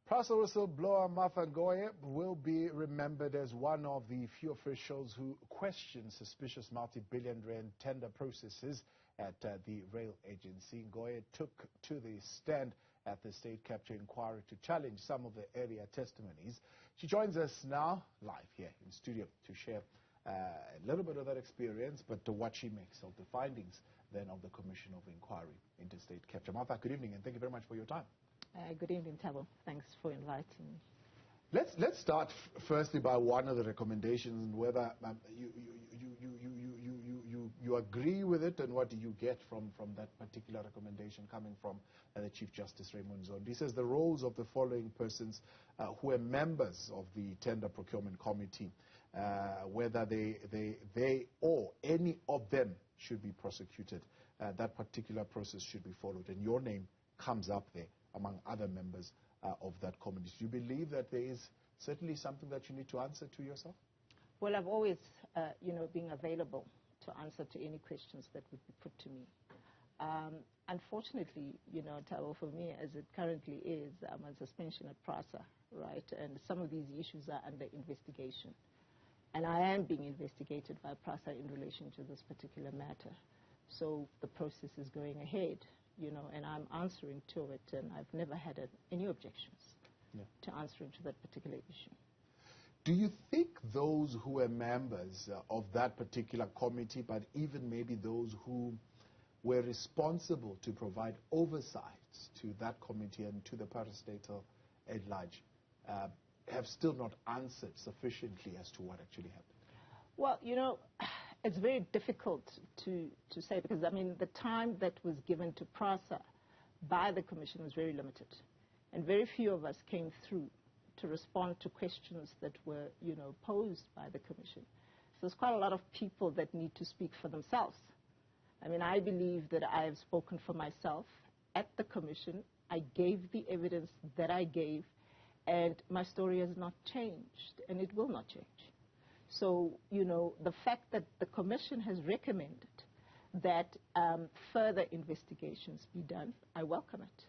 PRASA whistleblower Ngoye will be remembered as one of the few officials who questioned suspicious multi-billion-rand tender processes at the rail agency. Ngoye took to the stand at the state capture inquiry to challenge some of the earlier testimonies. She joins us now live here in studio to share a little bit of that experience, but to what she makes of the findings then of the Commission of Inquiry into State Capture. Martha, good evening and thank you very much for your time. Good evening, Tabo. Thanks for inviting me. Let's start firstly by one of the recommendations and whether you agree with it, and what do you get from that particular recommendation coming from the Chief Justice Raymond Zondo. He says the roles of the following persons who are members of the Tender Procurement Committee, whether they or any of them should be prosecuted, that particular process should be followed, and your name comes up there among other members of that committee. Do you believe that there is certainly something that you need to answer to yourself? Well, I've always, been available to answer to any questions that would be put to me. Unfortunately, Tabo, for me, as it currently is, I'm on suspension at PRASA, right? And some of these issues are under investigation. And I am being investigated by PRASA in relation to this particular matter. So the process is going ahead. And I'm answering to it, and I've never had any objections to answering to that particular issue. Do you think those who are members of that particular committee, but even maybe those who were responsible to provide oversight to that committee and to the parastatal at large, have still not answered sufficiently as to what actually happened? Well, it's very difficult to say because, the time that was given to PRASA by the Commission was very limited. And very few of us came through to respond to questions that were, posed by the Commission. So there's quite a lot of people that need to speak for themselves. I believe that I have spoken for myself at the Commission. I gave the evidence that I gave, and my story has not changed, and it will not change. So, the fact that the Commission has recommended that further investigations be done, I welcome it.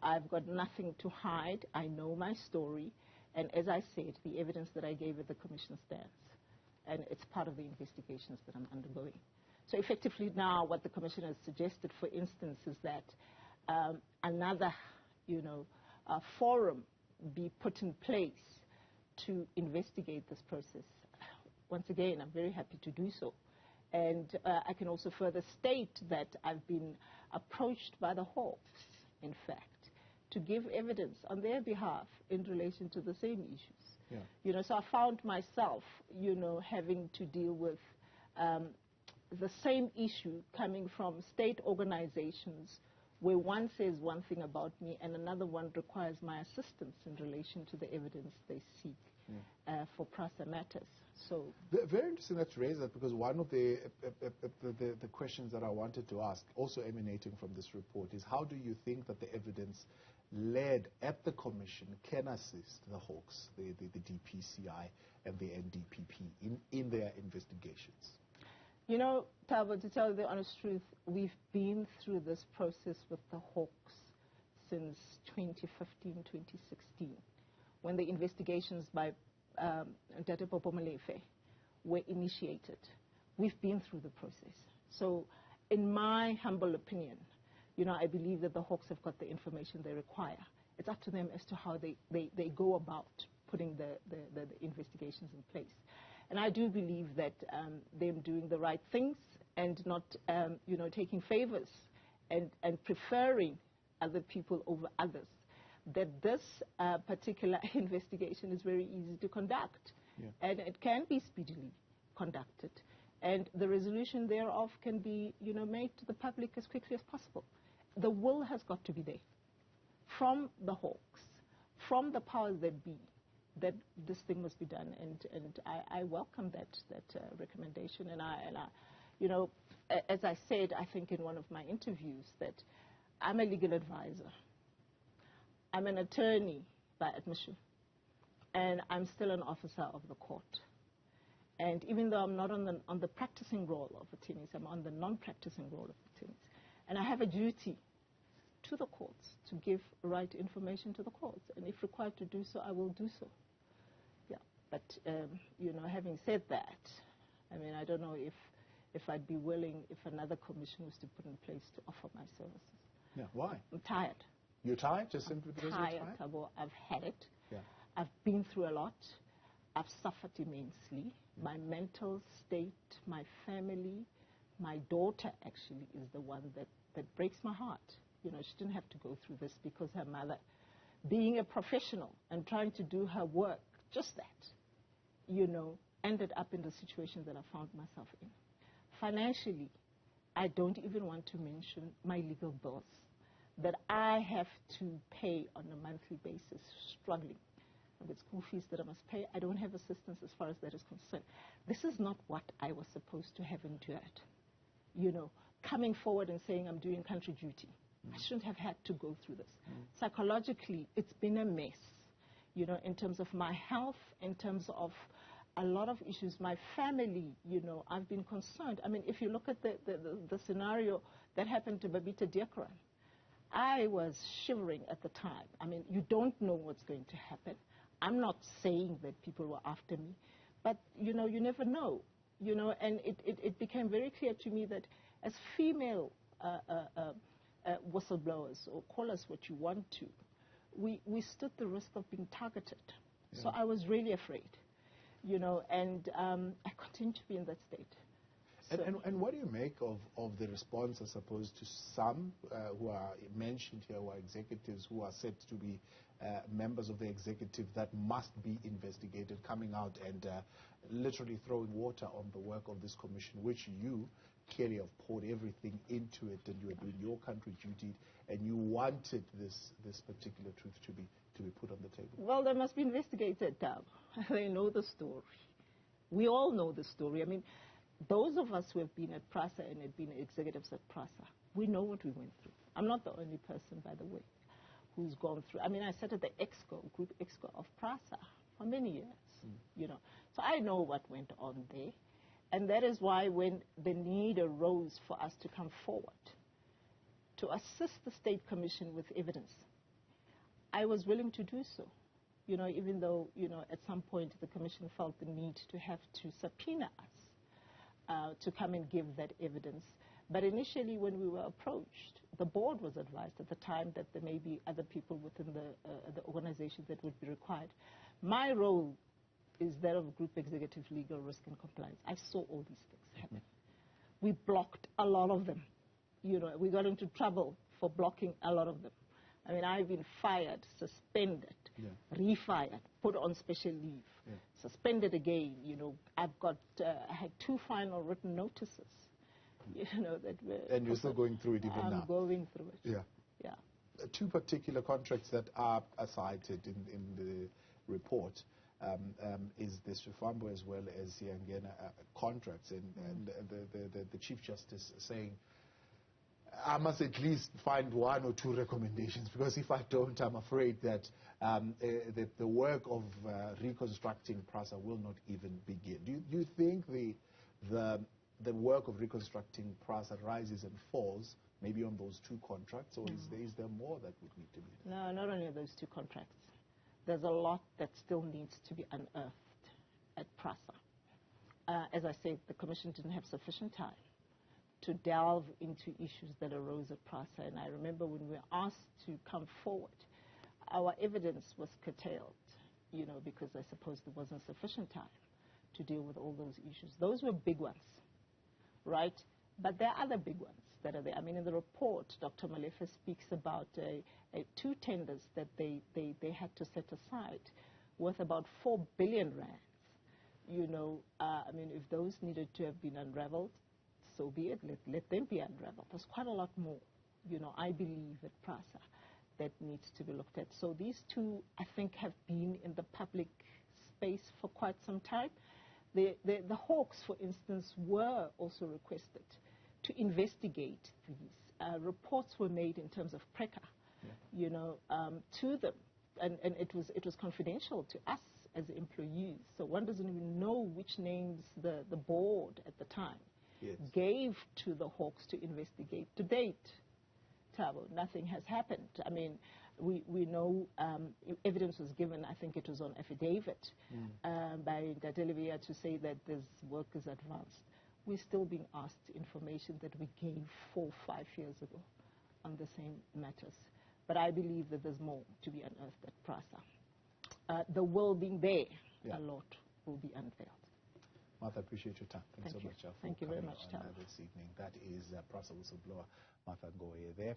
I've got nothing to hide. I know my story. And as I said, the evidence that I gave at the Commission stands. And it's part of the investigations that I'm undergoing. So effectively now what the Commission has suggested, for instance, is that another, forum be put in place to investigate this process. Once again, I'm very happy to do so. And I can also further state that I've been approached by the Hawks, in fact, to give evidence on their behalf in relation to the same issues. Yeah. So I found myself, having to deal with the same issue coming from state organizations where one says one thing about me and another one requires my assistance in relation to the evidence they seek for PRASA matters. So very interesting that you raise that, because one of the questions that I wanted to ask, also emanating from this report, is how do you think that the evidence led at the Commission can assist the Hawks, the DPCI and the NDPP in their investigations? Tabo, to tell you the honest truth, we've been through this process with the Hawks since 2015, 2016, when the investigations by Dr. Popo Molefe were initiated. We've been through the process. So in my humble opinion, I believe that the Hawks have got the information they require. It's up to them as to how they go about putting the investigations in place. And I do believe that them doing the right things and not, taking favors and preferring other people over others, that this particular investigation is very easy to conduct. Yeah. And it can be speedily conducted. And the resolution thereof can be, made to the public as quickly as possible. The will has got to be there from the Hawks, from the powers that be, that this thing must be done, and I welcome that recommendation. And I, as I said, I think in one of my interviews, that I'm a legal advisor. I'm an attorney by admission, and I'm still an officer of the court. And even though I'm not on the practicing role of attorneys, I'm on the non-practicing role of attorneys, and I have a duty to to the courts to give right information to the courts. And if required to do so, I will do so. Yeah. But, having said that, I mean, I don't know if I'd be willing if another commission was to put in place to offer my services. Yeah, why? I'm tired. You're tired just simply because you're tired? Thabo. I've had it. Yeah. I've been through a lot. I've suffered immensely. My mental state, my family, my daughter actually is the one that breaks my heart. She didn't have to go through this because her mother, being a professional and trying to do her work, just that, ended up in the situation that I found myself in. Financially, I don't even want to mention my legal bills that I have to pay on a monthly basis, struggling. With school fees that I must pay, I don't have assistance as far as that is concerned. This is not what I was supposed to have endured. Coming forward and saying I'm doing country duty. I shouldn't have had to go through this. Psychologically, it's been a mess, in terms of my health, in terms of a lot of issues. My family, I've been concerned. I mean, if you look at the scenario that happened to Babita Diakran, I was shivering at the time. I mean, you don't know what's going to happen. I'm not saying that people were after me, but, you never know, and it became very clear to me that as female whistleblowers, or call us what you want to, we stood the risk of being targeted. Yeah. So I was really afraid, and I continue to be in that state. And what do you make of the response, I suppose, to some who are mentioned here, who are executives, who are said to be members of the executive that must be investigated, coming out and literally throwing water on the work of this commission, which you clearly have poured everything into it, and you are doing your country duty, and you wanted this particular truth to be put on the table? Well, they must be investigated, Dab. They know the story. We all know the story. I mean, those of us who have been at PRASA and have been executives at PRASA, we know what we went through. I'm not the only person, by the way, who's gone through. I mean, I sat at the group exco of PRASA for many years, So I know what went on there. And that is why when the need arose for us to come forward to assist the State Commission with evidence, I was willing to do so. Even though, at some point the Commission felt the need to have to subpoena us to come and give that evidence. But initially, when we were approached, the board was advised at the time that there may be other people within the organization that would be required. My role is that of Group Executive Legal Risk and Compliance. I saw all these things happen. We blocked a lot of them. We got into trouble for blocking a lot of them. I mean, I've been fired, suspended, refired, put on special leave, suspended again. I've got, I had 2 final written notices, that were... And you're still going through it even now? I'm going through it. Yeah. 2 particular contracts that are cited in the report is the Sufambo as well as the Angena contracts, and the Chief Justice saying, I must at least find 1 or 2 recommendations, because if I don't, I'm afraid that the work of reconstructing PRASA will not even begin. Do you think the work of reconstructing PRASA rises and falls maybe on those 2 contracts, or is there more that would need to be done? No, not only those 2 contracts. There's a lot that still needs to be unearthed at PRASA. As I said, the Commission didn't have sufficient time to delve into issues that arose at PRASA. And I remember when we were asked to come forward, our evidence was curtailed, because I suppose there wasn't sufficient time to deal with all those issues. Those were big ones, right? But there are other big ones that are there. I mean, in the report, Dr. Malefe speaks about 2 tenders that they had to set aside worth about 4 billion rands. I mean, if those needed to have been unraveled, so be it. Let them be unraveled. There's quite a lot more, I believe, at PRASA that needs to be looked at. So these 2, I think, have been in the public space for quite some time. The Hawks, for instance, were also requested to investigate these. Reports were made in terms of PRECA, to them, and it was confidential to us as employees. So one doesn't even know which names the board at the time gave to the Hawks to investigate. To date, Thabo, nothing has happened. I mean, we know evidence was given, I think it was on affidavit by Olivia to say that this work is advanced. We're still being asked information that we gave 4 or 5 years ago on the same matters. But I believe that there's more to be unearthed at PRASA. The will being there, a lot will be unveiled. Martha, appreciate your time. Thanks so much for Thank you very much, on this evening. That is PRASA whistleblower Martha Ngoye there,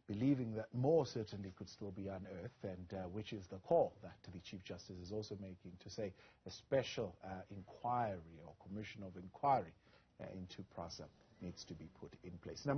believing that more certainly could still be unearthed, and which is the call that the Chief Justice is also making to say a special inquiry or commission of inquiry into PRASA needs to be put in place. Now,